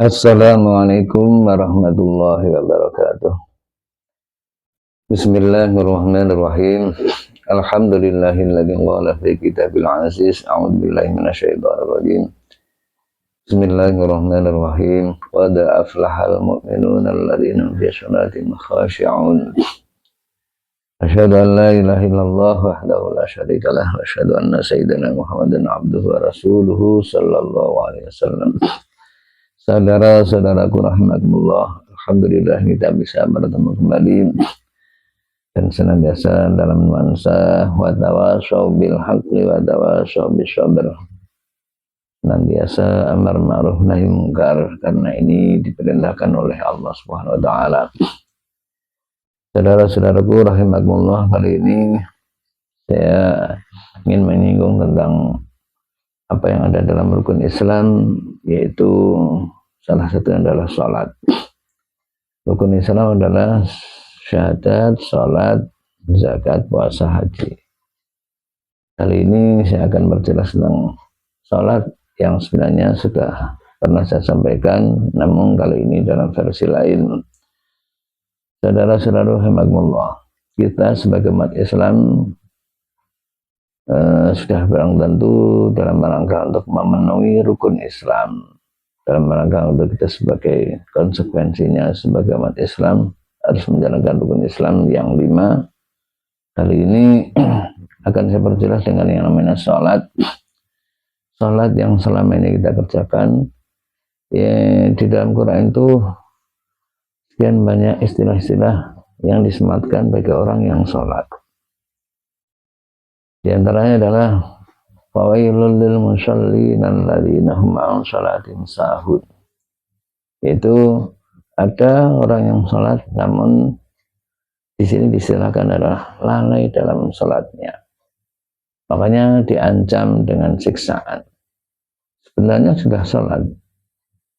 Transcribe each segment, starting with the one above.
Assalamualaikum warahmatullahi wabarakatuh. Bismillahirrahmanirrahim. Alhamdulillahilladzi qala fi kitabil aziz. A'udzu billahi minasyaitonir rajim. Bismillahirrahmanirrahim. Qad aflahal mu'minuna alladzina hum fi sholatihim khashi'un. Asyhadu an la ilaha illallah wahdahu la syarika lah wa asyhadu anna sayyidina Muhammadan abduhu wa rasuluhu sallallahu alaihi wasallam. Saudara-saudaraku rahimakumullah, alhamdulillah kita bisa bertemu kembali dan senantiasa dalam nuansa wa tawasau bil haqqi wa tawasau bis sabr. Senantiasa amar ma'ruf nahi munkar, karena ini diperintahkan oleh Allah Subhanahu wa taala. Saudara-saudaraku rahimakumullah, kali ini saya ingin menyinggung tentang apa yang ada dalam rukun Islam, yaitu salah satu adalah sholat. Rukun Islam adalah syahadat, sholat, zakat, puasa, haji. Kali ini saya akan berjelas tentang sholat yang sebenarnya sudah pernah saya sampaikan, namun kali ini dalam versi lain. Saudara-saudara rahimakumullah, kita sebagai umat Islam sudah barang tentu dalam rangka untuk memenuhi rukun Islam, dalam rangka untuk kita sebagai konsekuensinya sebagai umat Islam harus menjalankan rukun Islam yang 5. Kali ini akan saya perjelas dengan yang namanya sholat. Sholat yang selama ini kita kerjakan, ya, di dalam Quran itu sekian banyak istilah-istilah yang disematkan bagi orang yang sholat. Di antaranya adalah fawailul lil musallin alladzina hum an sholatim sahun. Itu ada orang yang sholat namun di sini disilakan adalah lalai dalam sholatnya, makanya diancam dengan siksaan. Sebenarnya sudah sholat,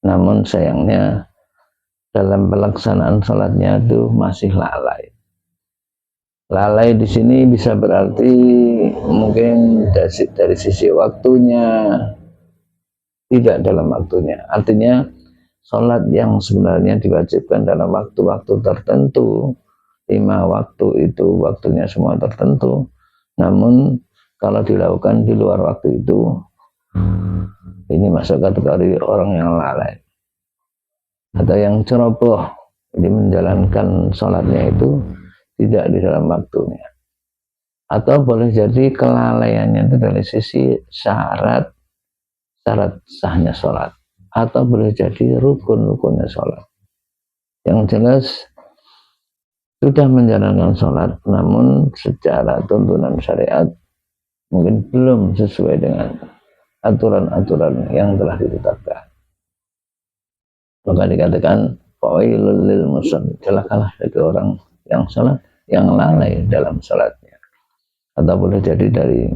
namun sayangnya dalam pelaksanaan sholatnya itu masih lalai. Lalai di sini bisa berarti mungkin dari sisi waktunya, tidak dalam waktunya. Artinya sholat yang sebenarnya diwajibkan dalam waktu-waktu tertentu, 5 waktu itu waktunya semua tertentu, namun kalau dilakukan di luar waktu itu, ini masuk kategori orang yang lalai atau yang ceroboh. Jadi menjalankan sholatnya itu tidak di dalam waktunya, atau boleh jadi kelalaiannya itu dari sisi syarat sahnya sholat, atau boleh jadi rukun-rukunnya sholat. Yang jelas sudah menjalankan sholat namun secara tuntunan syariat mungkin belum sesuai dengan aturan-aturan yang telah ditetapkan, maka dikatakan fawailul lil musallin, celakalah bagi orang yang sholat yang lalai dalam sholatnya, atau boleh jadi dari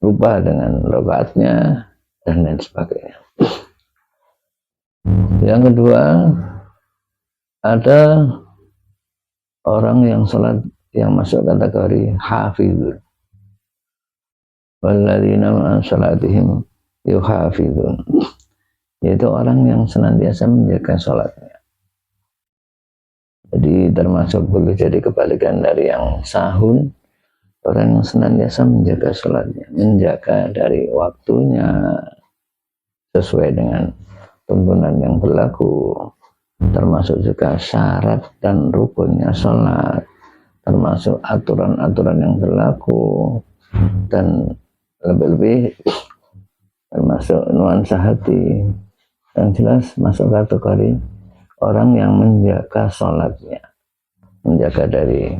lupa dengan rakaatnya dan lain sebagainya. Yang kedua, ada orang yang sholat yang masuk kategori hafidhun, walladzina an sholatihim yuhafidhun, yaitu orang yang senantiasa menjaga sholatnya. Jadi termasuk boleh jadi kebalikan dari yang sahun, orang yang senantiasa menjaga sholatnya, menjaga dari waktunya sesuai dengan tuntunan yang berlaku, termasuk juga syarat dan rukunnya sholat, termasuk aturan-aturan yang berlaku, dan lebih-lebih termasuk nuansa hati. Yang jelas masuk kategori orang yang menjaga sholatnya, menjaga dari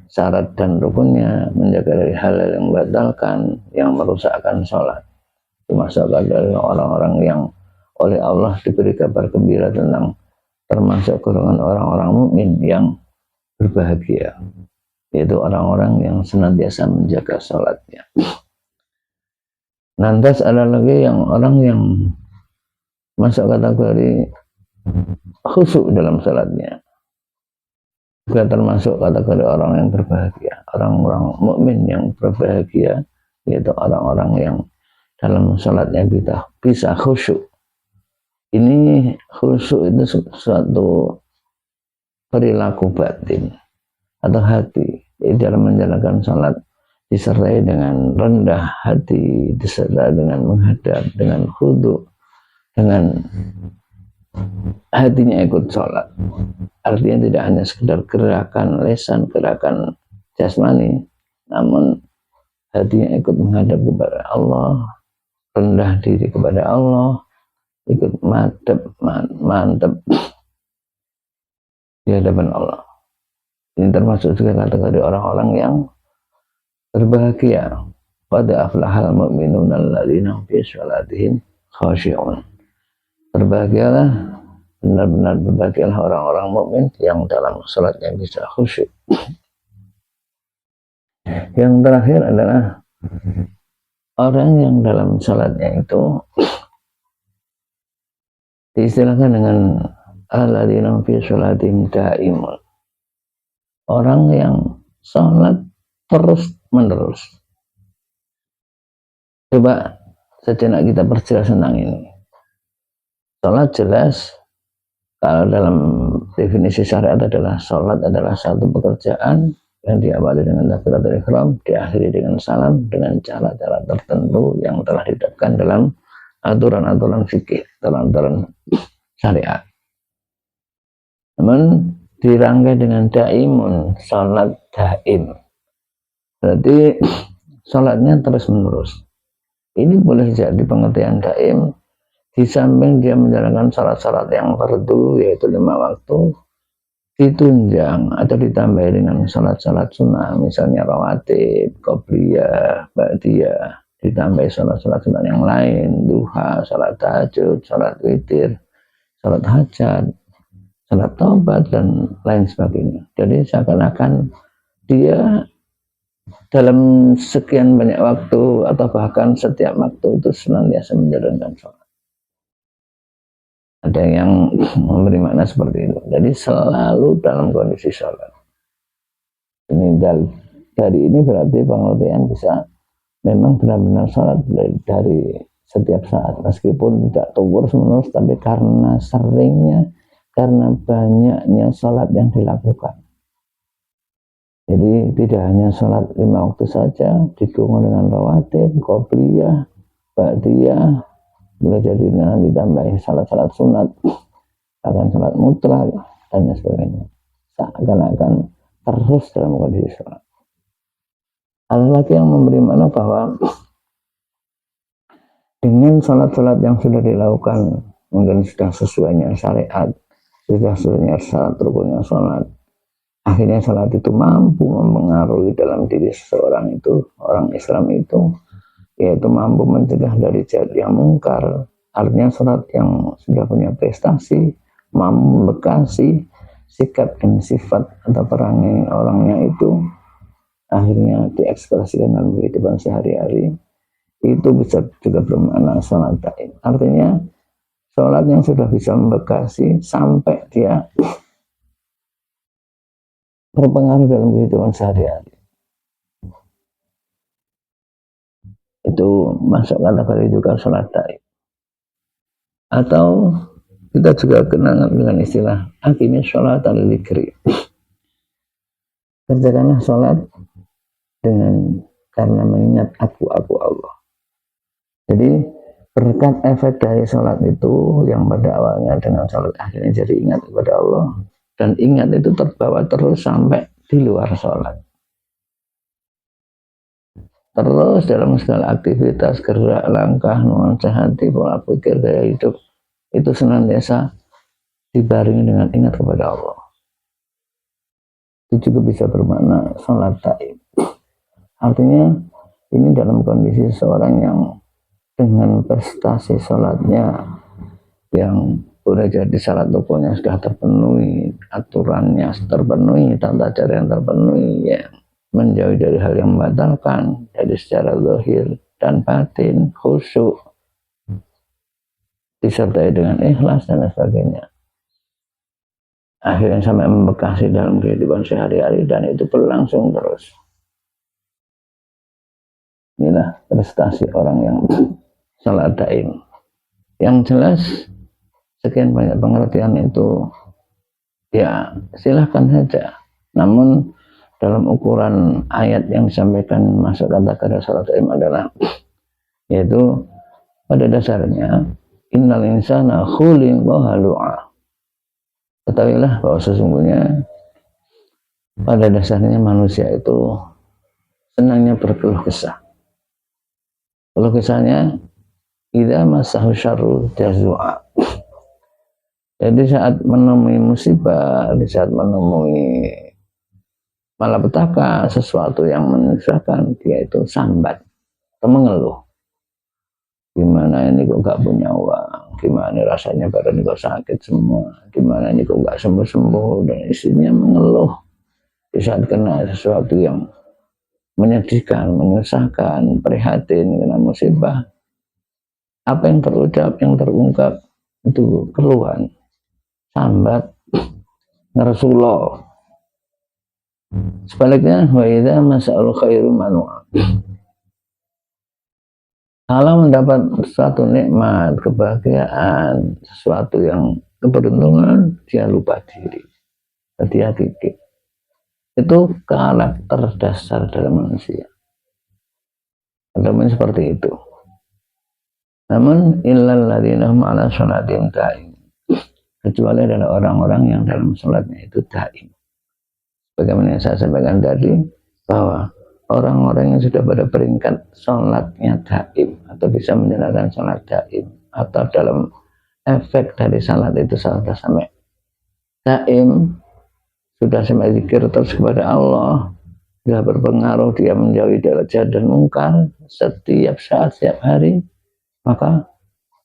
syarat dan rukunnya, menjaga dari hal-hal yang membatalkan, yang merusakkan sholat. Itu masuk kategori orang-orang yang oleh Allah diberi kabar gembira tentang, termasuk golongan orang-orang mukmin yang berbahagia, yaitu orang-orang yang senantiasa menjaga sholatnya. Lantas ada lagi yang orang yang masuk kategori khusyuk dalam sholatnya, juga termasuk kategori orang yang berbahagia, orang-orang mukmin yang berbahagia, yaitu orang-orang yang dalam sholatnya bisa khusyuk, Ini khusyuk itu suatu perilaku batin atau hati di dalam menjalankan sholat, disertai dengan rendah hati, disertai dengan menghadap, dengan khudu, dengan hatinya ikut sholat. Artinya tidak hanya sekedar gerakan lesan, gerakan jasmani, namun hatinya ikut menghadap kepada Allah, rendah diri kepada Allah, ikut mantap di hadapan Allah. Ini termasuk juga kategori orang-orang yang berbahagia. Qad aflahal mu'minuna alladzina hum fi shalatihim khashi'un. Berbahagialah, benar-benar berbahagialah orang-orang mukmin yang dalam salatnya bisa khusyuk. Yang terakhir adalah orang yang dalam salatnya itu diistilahkan dengan alladzina hum fi shalatihim daimun. Orang yang salat terus menerus. Coba sejenak kita perjelas tentang ini. Salat jelas, kalau dalam definisi syariat adalah salat adalah satu pekerjaan yang diawali dengan takbiratul ihram, diakhiri dengan salam dengan cara-cara tertentu yang telah ditetapkan dalam aturan-aturan fikih, aturan-aturan syariat. Namun dirangkai dengan daimun, salat daim. Berarti salatnya terus menerus. Ini boleh jadi pengertian daim, di samping dia menjalankan syarat-syarat yang fardu yaitu 5 waktu, ditunjang atau ditambah dengan salat-salat sunnah, misalnya rawatib, qobliyah, ba'diyah, ditambah salat-salat sunnah yang lain, duha, salat tahajud, salat witir, salat hajat, salat taubat, dan lain sebagainya. Jadi seakan-akan dia dalam sekian banyak waktu atau bahkan setiap waktu itu senantiasa menjalankan sholat. Ada yang memberi makna seperti itu. Jadi selalu dalam kondisi sholat. Ini dari ini berarti pengertian bisa memang benar-benar sholat dari setiap saat, meskipun tidak terus menerus, tapi karena seringnya, karena banyaknya sholat yang dilakukan. Jadi tidak hanya sholat 5 waktu saja, didukung dengan rawatib, qobliyah, ba'diyah, boleh jadi ditambahi salat-salat sunat, bahkan salat mutlak, dan sebagainya. Seakan-akan terus dalam kondisi sholat. Ada lagi yang memberi makna bahwa dengan salat-salat yang sudah dilakukan, mungkin sudah sesuainya syariat, sudah sesuainya syarat rukunnya sholat, akhirnya salat itu mampu mempengaruhi dalam diri seseorang itu, orang Islam itu, yaitu mampu mencegah dari jahat yang mungkar. Artinya salat yang sudah punya prestasi, mampu membekasi sikap dan sifat atau perangai orangnya itu, akhirnya diekspresikan dalam kehidupan sehari-hari, itu bisa juga bermakna salat daim. Artinya salat yang sudah bisa membekasi sampai dia berpengaruh dalam kehidupan sehari-hari, itu masuk kategori juga sholat daim. Atau kita juga kenal dengan istilah aqimis sholat al-likri, kerjakanlah sholat dengan karena mengingat aku Allah. Jadi berkat efek dari sholat itu yang pada awalnya dengan sholat akhirnya jadi ingat kepada Allah, dan ingat itu terbawa terus sampai di luar sholat. Terus dalam segala aktivitas, gerak, langkah, nuansa hati, pola pikir, gaya hidup, itu senantiasa dibarengi dengan ingat kepada Allah. Itu juga bisa bermakna sholat daim. Artinya ini dalam kondisi seorang yang dengan prestasi sholatnya yang boleh jadi syarat rukunnya sudah terpenuhi, aturannya terpenuhi, tata cara yang terpenuhi, ya, menjauhi dari hal yang membatalkan, dari secara zahir dan batin, khusyuk, disertai dengan ikhlas dan sebagainya. Akhirnya sampai membekasi dalam kehidupan sehari-hari, dan itu berlangsung terus. Inilah prestasi orang yang salat daim. Yang jelas sekian banyak pengertian itu ya silahkan saja. Namun dalam ukuran ayat yang disampaikan masuk kata-kata salat daim adalah yaitu pada dasarnya innal insana khuliqa halu'a. Ketahuilah bahwa sesungguhnya pada dasarnya manusia itu senangnya berkeluh kesah. Keluh kesahnya idza massahu syarru jazua. Jadi saat menemui musibah, di saat menemui malapetaka, sesuatu yang menyusahkan, dia itu sambat atau mengeluh. Gimana ini kok gak punya uang, gimana rasanya badan kok sakit semua, gimana ini kok gak sembuh-sembuh, dan isinya mengeluh di saat kena sesuatu yang menyedihkan, menyusahkan, prihatin kena musibah. Apa yang terucap, yang terungkap itu keluhan, sambat, ngersulullah. Sebaliknya wa idza masa'ul khairu manua. Kalau mendapat suatu nikmat, kebahagiaan, sesuatu yang keberuntungan, dia lupa diri, dia gigit. Itu karakter dasar dalam manusia. Adapun seperti itu. Namun illal ladzina hum 'ala shalatihim daim. Kecuali adalah orang-orang yang dalam salatnya itu daim. Bagaimana yang saya sampaikan tadi, bahwa orang-orang yang sudah pada peringkat sholatnya daim atau bisa menjalankan sholat daim atau dalam efek dari salat itu sudah sampai daim, sudah sampai zikir terus kepada Allah, sudah berpengaruh dia menjauhi derajat dan mungkar setiap saat, setiap hari, maka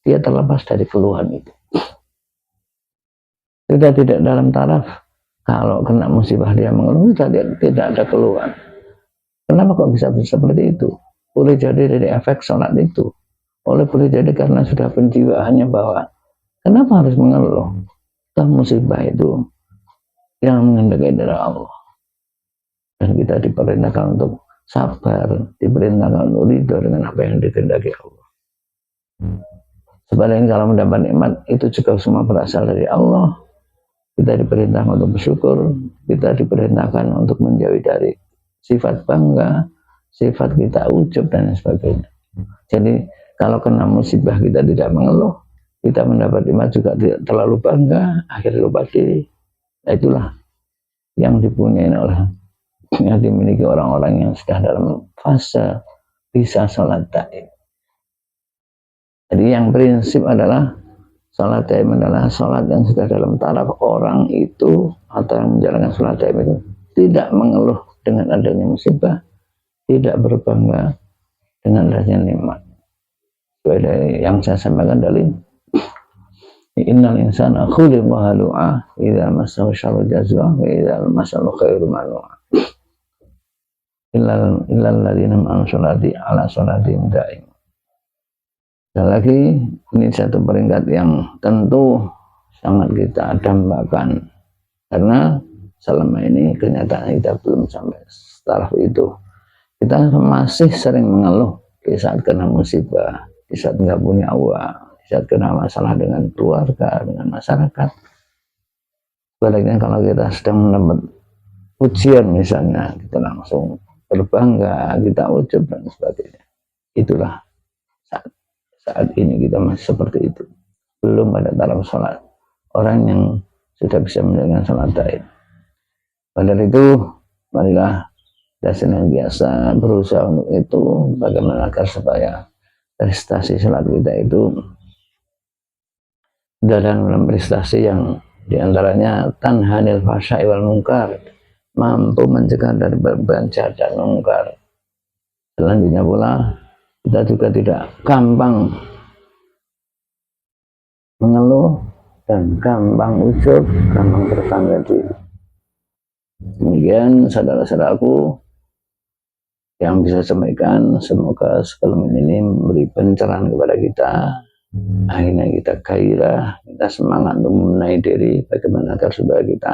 dia terlepas dari keluhan itu. Sudah tidak dalam taraf kalau kena musibah dia mengeluh, tidak ada keluhan. Kenapa kok bisa seperti itu? Boleh jadi dari efek sholat itu. Boleh jadi karena sudah penjiwaannya bahwa kenapa harus mengeluh? Toh musibah itu yang menghendaki dari Allah. Dan kita diperintahkan untuk sabar, diperintahkan untuk ridho dengan apa yang dikehendaki Allah. Sebaliknya kalau mendapat nikmat itu juga semua berasal dari Allah. Kita diperintahkan untuk bersyukur, kita diperintahkan untuk menjauhi dari sifat bangga, sifat kita ujub dan sebagainya. Jadi kalau kena musibah kita tidak mengeluh, kita mendapat nikmat juga tidak terlalu bangga, akhirnya lupa diri. Nah, itulah yang dipunyai oleh yang dimiliki orang-orang yang sudah dalam fase bisa sholat daim. Jadi yang prinsip adalah sholat daim adalah sholat yang sudah dalam taraf orang itu atau yang menjalankan sholat daim itu tidak mengeluh dengan adanya musibah, tidak berbangga dengan adanya nikmat. Sesuai dari yang saya sampaikan dari innal insana khuliqa halu'a idza massahu syarru jazua wa idza massahu khairu manua. Illal ladzina an sholati ala sholatihim daim. Dan lagi ini satu peringkat yang tentu sangat kita dambakan karena selama ini kenyataan kita belum sampai taraf itu. Kita masih sering mengeluh di saat kena musibah, di saat nggak punya uang, di saat kena masalah dengan keluarga, dengan masyarakat. Sebaliknya kalau kita sedang mendapat ujian misalnya, kita langsung berbangga, kita ujub dan sebagainya. Itulah saat ini kita masih seperti itu, belum pada taraf sholat orang yang sudah bisa menjalankan sholat daim. Padahal itu marilah kita senantiasa berusaha untuk itu, bagaimana agar supaya prestasi sholat kita itu dalam prestasi yang diantaranya tanhanil fahsya'i wal munkar, mampu mencegah dari berbagai jahat dan mungkar. Selanjutnya pula kita juga tidak gampang mengeluh dan gampang ujub, gampang berbangga diri. Demikian saudara-saudaraku yang bisa sampaikan, semoga sekalian ini memberi pencerahan kepada kita. Akhirnya kita gairah, kita semangat untuk membenahi diri, bagaimana agar supaya kita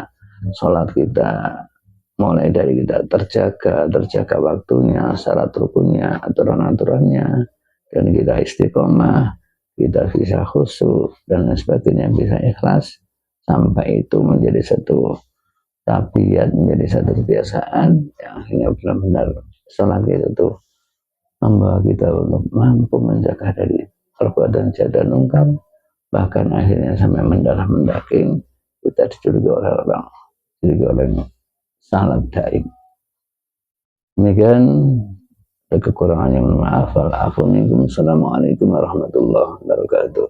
sholat kita mulai dari kita terjaga waktunya, syarat rukunnya, aturan-aturannya, dan kita istiqomah, kita bisa khusyuk dan sebagainya, bisa ikhlas, sampai itu menjadi satu tabiat, menjadi satu kebiasaan yang akhirnya benar-benar sholat itu membawa kita untuk mampu menjaga dari perbuatan jahat dan mungkar, bahkan akhirnya sampai mendarah mendaging, kita dicurigai oleh orang, dicurigai oleh salat daim. Demikian, ada kekurangannya, mohon maaf. Assalamualaikum warahmatullahi wabarakatuh.